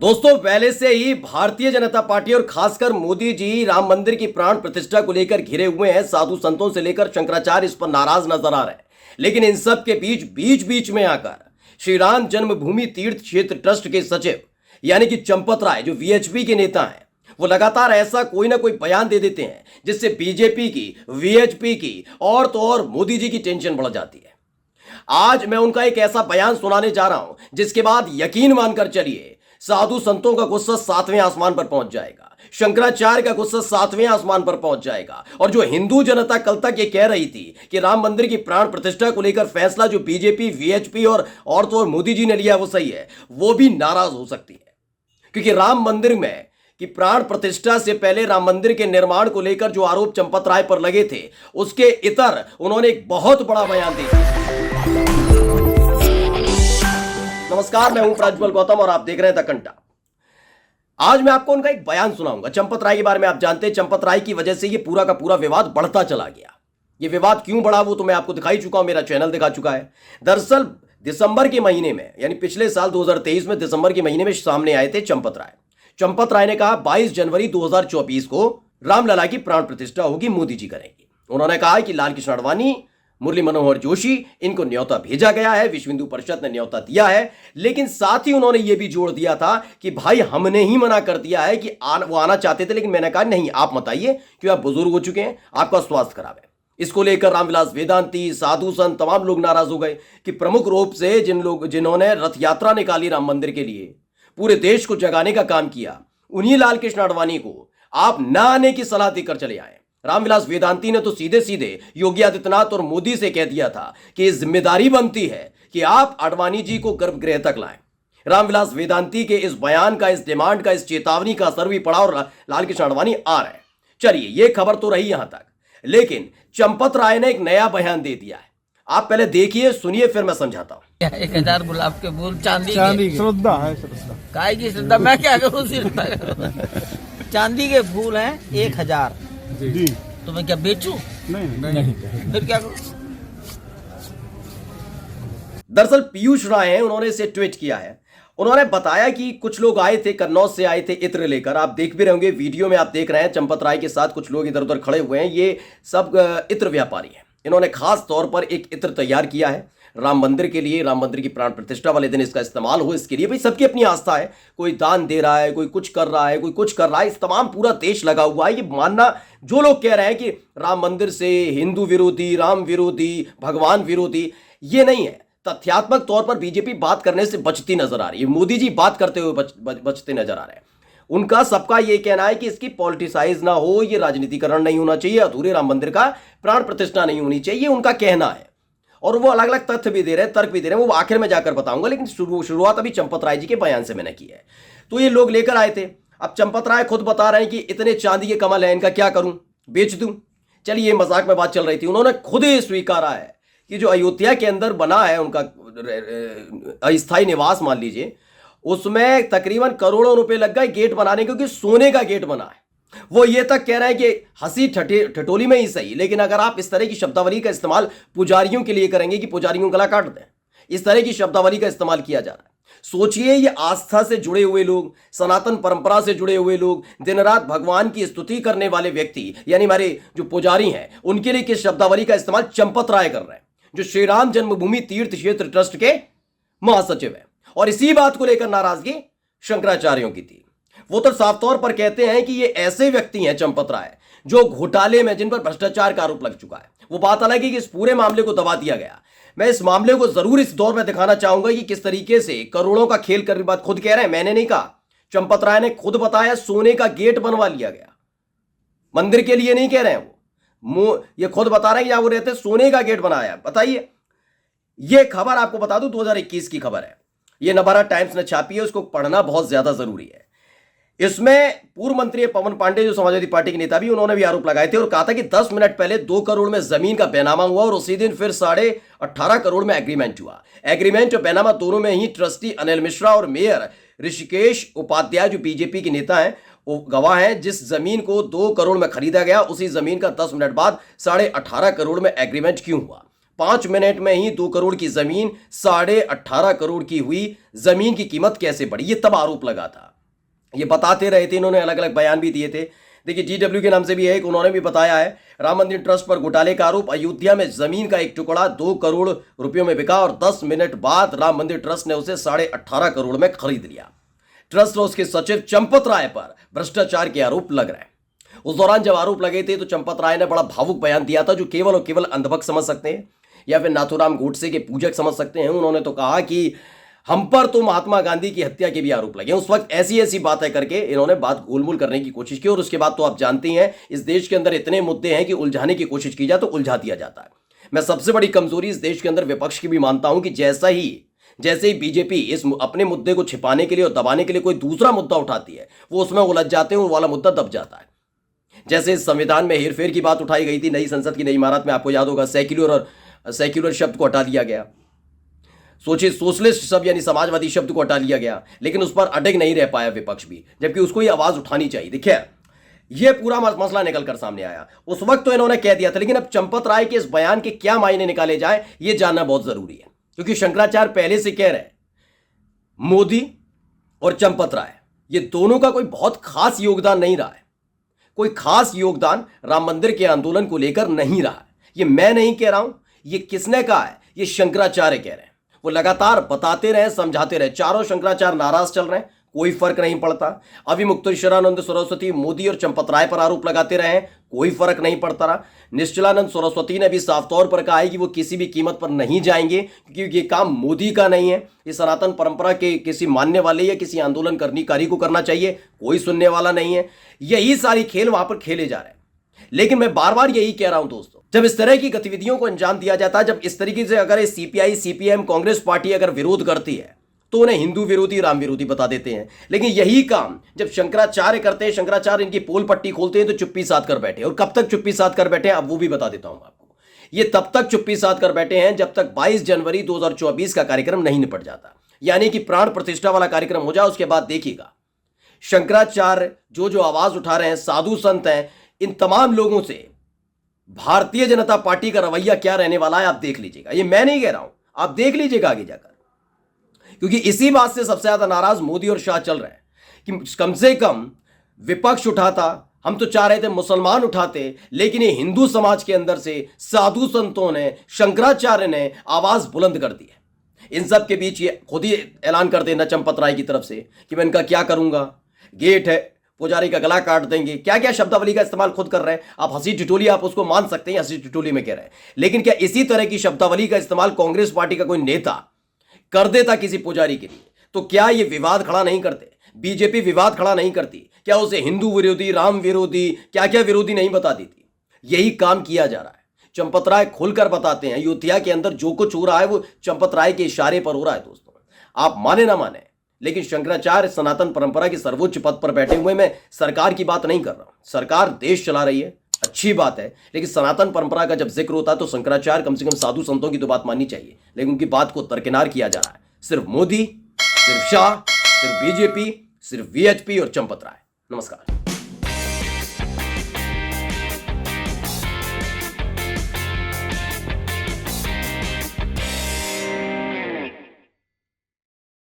दोस्तों, पहले से ही भारतीय जनता पार्टी और खासकर मोदी जी राम मंदिर की प्राण प्रतिष्ठा को लेकर घिरे हुए हैं। साधु संतों से लेकर शंकराचार्य इस पर नाराज नजर आ रहे हैं। लेकिन इन सब के बीच बीच में आकर श्री राम जन्मभूमि तीर्थ क्षेत्र ट्रस्ट के सचिव यानी कि चंपत राय, जो वीएचपी के नेता हैं, वो लगातार ऐसा कोई ना कोई बयान दे देते हैं जिससे बीजेपी की, वीएचपी की और तो और मोदी जी की टेंशन बढ़ जाती है। आज मैं उनका एक ऐसा बयान सुनाने जा रहा हूं जिसके बाद यकीन मानकर चलिए, साधु संतों का गुस्सा 7वें आसमान पर पहुंच जाएगा, शंकराचार्य का गुस्सा 7वें आसमान पर पहुंच जाएगा। और जो हिंदू जनता कल तक ये कह रही थी कि राम मंदिर की प्राण प्रतिष्ठा को लेकर फैसला जो बीजेपी, वीएचपी और तो और मोदी जी ने लिया वो सही है, वो भी नाराज हो सकती है। क्योंकि राम मंदिर में कि प्राण प्रतिष्ठा से पहले राम मंदिर के निर्माण को लेकर जो आरोप चंपत राय पर लगे थे, उसके इतर उन्होंने एक बहुत बड़ा बयान दिया। नमस्कार, मैं हूं प्रज्वल गौतम और आप देख रहे हैं द कंटा। आज मैं आपको उनका एक बयान सुनाऊंगा चंपत राय के बारे में। आप जानते हैं चंपत राय की वजह से ये पूरा का पूरा विवाद बढ़ता चला गया। ये विवाद क्यों बढ़ा वो तो मैं आपको दिखा ही चुका हूं, मेरा चैनल दिखा चुका है। दरअसल दिसंबर के महीने में, यानी पिछले साल 2023 में दिसंबर के महीने में सामने आए थे चंपत राय। चंपत राय ने कहा 22 जनवरी 2024 को रामलला की प्राण प्रतिष्ठा होगी, मोदी जी करेंगे। उन्होंने कहा कि लाल कृष्ण आडवाणी, मुरली मनोहर जोशी, इनको न्योता भेजा गया है, विश्व हिंदू परिषद ने न्योता दिया है। लेकिन साथ ही उन्होंने यह भी जोड़ दिया था कि भाई हमने ही मना कर दिया है कि वो आना चाहते थे, लेकिन मैंने कहा नहीं, आप मत आइए क्योंकि आप बुजुर्ग हो चुके हैं, आपका स्वास्थ्य खराब है। इसको लेकर रामविलास वेदांती, साधु संत, तमाम लोग नाराज हो गए कि प्रमुख रूप से जिन्होंने रथ यात्रा निकाली राम मंदिर के लिए, पूरे देश को जगाने का काम किया, उन्हीं लाल कृष्ण आडवाणी को आप ना आने की सलाह देकर चले आए। रामविलास वेदांती ने तो सीधे सीधे योगी आदित्यनाथ और मोदी से कह दिया था कि ये जिम्मेदारी बनती है कि आप आडवाणी जी को गर्भगृह तक लाएं। रामविलास वेदांती के इस बयान का, इस डिमांड का, इस चेतावनी का असर भी पड़ा और लाल कृष्ण आडवाणी आ रहे हैं। चलिए, ये खबर तो रही यहां तक, लेकिन चंपत राय ने एक नया बयान दे दिया है। आप पहले देखिए, सुनिए, फिर मैं समझाता हूं। 1000 गुलाब के फूल चांदी के, श्रद्धा है, श्रद्धा काय की श्रद्धा, मैं क्या करूं, श्रद्धा चांदी के फूल हैं 1000 जी। तो मैं क्या बेचूं? नहीं। फिर क्या करूं? दरअसल पीयूष राय हैं, उन्होंने इसे ट्वीट किया है। उन्होंने बताया कि कुछ लोग आए थे, कन्नौज से आए थे इत्र लेकर। आप देख भी रहे होंगे, वीडियो में आप देख रहे हैं, चंपत राय के साथ कुछ लोग इधर उधर खड़े हुए हैं। ये सब इत्र व्यापारी हैं। इन्होंने खास तौर पर एक इत्र तैयार किया है राम मंदिर के लिए, राम मंदिर की प्राण प्रतिष्ठा वाले दिन इसका इस्तेमाल हो, इसके लिए। भाई सबकी अपनी आस्था है, कोई दान दे रहा है, कोई कुछ कर रहा है, कोई कुछ कर रहा है, इस तमाम पूरा देश लगा हुआ है। ये मानना, जो लोग कह रहे हैं कि राम मंदिर से हिंदू विरोधी, राम विरोधी, भगवान विरोधी, ये नहीं है। तथ्यात्मक तौर पर बीजेपी बात करने से बचती नजर आ रही है, मोदी जी बात करते हुए बचते नजर आ रहे हैं। उनका सबका ये कहना है कि इसकी पॉलिटिसाइज ना हो, ये राजनीतिकरण नहीं होना चाहिए, अधूरे राम मंदिर का प्राण प्रतिष्ठा नहीं होनी चाहिए, उनका कहना है। और वो अलग अलग तथ्य भी दे रहे हैं, तर्क भी दे रहे हैं, वो आखिर में जाकर बताऊंगा। लेकिन शुरुआत अभी चंपत राय जी के बयान से मैंने की है। तो ये लोग लेकर आए थे। अब चंपत राय खुद बता रहे हैं कि इतने चांदी के कमल हैं, इनका क्या करूं, बेच दूं? चलिए, ये मजाक में बात चल रही थी। उन्होंने खुद ही स्वीकारा है कि जो अयोध्या के अंदर बना है उनका अस्थायी निवास, मान लीजिए, उसमें तकरीबन करोड़ों रुपए लग गए गेट बनाने, क्योंकि सोने का गेट बना है। वो ये तक कह रहे हैं कि हंसी ठिठोली में ही सही, लेकिन अगर आप इस तरह की शब्दावली का इस्तेमाल पुजारियों के लिए करेंगे कि पुजारियों गला काट दें, इस तरह की शब्दावली का इस्तेमाल किया जा रहा है। सोचिए, ये आस्था से जुड़े हुए लोग, सनातन परंपरा से जुड़े हुए लोग, दिन रात भगवान की स्तुति करने वाले व्यक्ति, यानी हमारे जो पुजारी हैं, उनके लिए किस शब्दावली का इस्तेमाल चंपत राय कर रहे हैं, जो श्री राम जन्मभूमि तीर्थ क्षेत्र ट्रस्ट के महासचिव है। और इसी बात को लेकर नाराजगी शंकराचार्यों की थी। वो तो साफ तौर पर कहते हैं कि ये ऐसे व्यक्ति हैं चंपत राय जो घोटाले में, जिन पर भ्रष्टाचार का आरोप लग चुका है। वो बात अलग है कि इस पूरे मामले को दबा दिया गया। मैं इस मामले को जरूर इस दौर में दिखाना चाहूंगा कि किस तरीके से करोड़ों का खेल करने की बात खुद कह रहे हैं, मैंने नहीं कहा, चंपत राय ने खुद बताया। सोने का गेट बनवा लिया गया, मंदिर के लिए नहीं कह रहे हैं वो, ये खुद बता रहे हैं कि यहां वो रहते, सोने का गेट बनाया। बताइए, ये खबर आपको बता दूं 2021 की खबर है, ये नवभारत टाइम्स ने छापी है, उसको पढ़ना बहुत ज्यादा जरूरी है। इसमें पूर्व मंत्री पवन पांडे, जो समाजवादी पार्टी के नेता भी, उन्होंने भी आरोप लगाए थे और कहा था कि 10 मिनट पहले 2 करोड़ में जमीन का बैनामा हुआ और उसी दिन फिर 18.5 करोड़ में एग्रीमेंट हुआ। एग्रीमेंट और बैनामा दोनों में ही ट्रस्टी अनिल मिश्रा और मेयर ऋषिकेश उपाध्याय, जो बीजेपी के नेता हैं, वो गवाह हैं। जिस जमीन को 2 करोड़ में खरीदा गया, उसी जमीन का 10 मिनट बाद 18.5 करोड़ में एग्रीमेंट क्यों हुआ? 5 मिनट में ही 2 करोड़ की जमीन 18.5 करोड़ की हुई। जमीन की कीमत कैसे बढ़ी? ये तब आरोप लगा था। ये बताते रहे थे, इन्होंने अलग अलग बयान भी दिए थे। देखिए GW के नाम से भी है एक, उन्होंने भी बताया है राम मंदिर ट्रस्ट पर घोटाले का आरोप, अयोध्या में जमीन का एक टुकड़ा 2 करोड़ रुपयों में बिका और 10 मिनट बाद राम मंदिर ट्रस्ट ने उसे 18.5 करोड़ में खरीद लिया। ट्रस्ट और उसके सचिव चंपत राय पर भ्रष्टाचार के आरोप लग रहे हैं। उस दौरान जब आरोप लगे थे तो चंपत राय ने बड़ा भावुक बयान दिया था, जो केवल और केवल अंधभक्त समझ सकते हैं या फिर नाथूराम गोडसे के पूजक समझ सकते हैं। उन्होंने तो कहा कि हम पर तो महात्मा गांधी की हत्या के भी आरोप लगे। उस वक्त ऐसी ऐसी बातें करके इन्होंने बात गोलमोल करने की कोशिश की, और उसके बाद तो आप जानते हैं इस देश के अंदर इतने मुद्दे हैं कि उलझाने की कोशिश की जाए तो उलझा दिया जाता है। मैं सबसे बड़ी कमजोरी इस देश के अंदर विपक्ष की भी मानता हूं कि जैसे ही बीजेपी इस अपने मुद्दे को छिपाने के लिए और दबाने के लिए कोई दूसरा मुद्दा उठाती है, वो उसमें उलझ जाते हैं, वो वाला मुद्दा दब जाता है। जैसे संविधान में हेरफेर की बात उठाई गई थी, नई संसद की नई इमारत में, आपको याद होगा सेक्युलर शब्द को हटा दिया गया। सोचिए, सोशलिस्ट शब्द यानी समाजवादी शब्द को हटा लिया गया, लेकिन उस पर अटक नहीं रह पाया विपक्ष भी, जबकि उसको ये आवाज उठानी चाहिए। देखिए, ये पूरा मसला निकल कर सामने आया। उस वक्त तो इन्होंने कह दिया था, लेकिन अब चंपत राय के इस बयान के क्या मायने निकाले जाए ये जानना बहुत जरूरी है, क्योंकि शंकराचार्य पहले से कह रहे हैं मोदी और चंपत राय ये दोनों का कोई बहुत खास योगदान नहीं रहा है। कोई खास योगदान राम मंदिर के आंदोलन को लेकर नहीं रहा है। ये मैं नहीं कह रहा हूं, ये किसने कहा है? ये शंकराचार्य कह रहे हैं। वो लगातार बताते रहे, समझाते रहे। चारों शंकराचार्य नाराज चल रहे हैं, कोई फर्क नहीं पड़ता। अभी मुक्तेश्वरानंद सरस्वती मोदी और चंपत राय पर आरोप लगाते रहे हैं, कोई फर्क नहीं पड़ता रहा। निश्चलानंद सरस्वती ने भी साफ तौर पर कहा है कि वो किसी भी कीमत पर नहीं जाएंगे, क्योंकि ये काम मोदी का नहीं है, ये सनातन परंपरा के किसी मानने वाले या किसी आंदोलन करनेकारी को करना चाहिए, कोई सुनने वाला नहीं है। यही सारी खेल वहां पर खेले जा रहे हैं। लेकिन मैं बार बार यही कह रहा हूं दोस्तों, जब इस तरह की गतिविधियों को अंजाम दिया जाता है, जब इस तरीके से अगर CPI CPM कांग्रेस पार्टी अगर विरोध करती है तो उन्हें हिंदू विरोधी, राम विरोधी बता देते हैं। लेकिन यही काम जब शंकराचार्य करते हैं, शंकराचार्य इनकी पोल पट्टी खोलते हैं, तो चुप्पी साध कर बैठे। और कब तक चुप्पी साध कर बैठे हैं, अब वो भी बता देता हूं आपको। ये तब तक चुप्पी साध कर बैठे हैं जब तक 22 जनवरी 2024 का कार्यक्रम नहीं निपट जाता, यानी कि प्राण प्रतिष्ठा वाला कार्यक्रम हो जाए। उसके बाद देखिएगा शंकराचार्य जो आवाज उठा रहे हैं, साधु संत हैं, इन तमाम लोगों से भारतीय जनता पार्टी का रवैया क्या रहने वाला है, आप देख लीजिएगा। ये मैं नहीं कह रहा हूं, आप देख लीजिएगा आगे जाकर, क्योंकि इसी बात से सबसे ज्यादा नाराज मोदी और शाह चल रहे हैं कि कम से कम विपक्ष उठाता। हम तो चाह रहे थे मुसलमान उठाते, लेकिन ये हिंदू समाज के अंदर से साधु संतों ने, शंकराचार्य ने आवाज बुलंद कर दी है। इन सब के बीच ये खुद ही ऐलान कर देना चंपत राय की तरफ से कि मैं इनका क्या करूंगा, गेट है, पुजारी का गला काट देंगे, क्या क्या शब्दावली का इस्तेमाल खुद कर रहे हैं। आप हंसी टिटोली आप उसको मान सकते हैं, हंसी टिटोली में कह रहे हैं, लेकिन क्या इसी तरह की शब्दावली का इस्तेमाल कांग्रेस पार्टी का कोई नेता कर देता किसी पुजारी के लिए, तो क्या ये विवाद खड़ा नहीं करते? बीजेपी विवाद खड़ा नहीं करती? क्या उसे हिंदू विरोधी, राम विरोधी, क्या क्या विरोधी नहीं बता देती? यही काम किया जा रहा है। चंपत राय खुलकर बताते हैं, अयोध्या के अंदर जो कुछ हो रहा है वो चंपत राय के इशारे पर हो रहा है दोस्तों। आप माने ना माने, लेकिन शंकराचार्य सनातन परंपरा के सर्वोच्च पद पर बैठे हुए, मैं सरकार की बात नहीं कर रहा हूं। सरकार देश चला रही है, अच्छी बात है, लेकिन सनातन परंपरा का जब जिक्र होता है तो शंकराचार्य, कम से कम साधु संतों की तो बात माननी चाहिए। लेकिन उनकी बात को दरकिनार किया जा रहा है। सिर्फ मोदी, सिर्फ शाह, सिर्फ बीजेपी, सिर्फ VHP और चंपत राय। नमस्कार।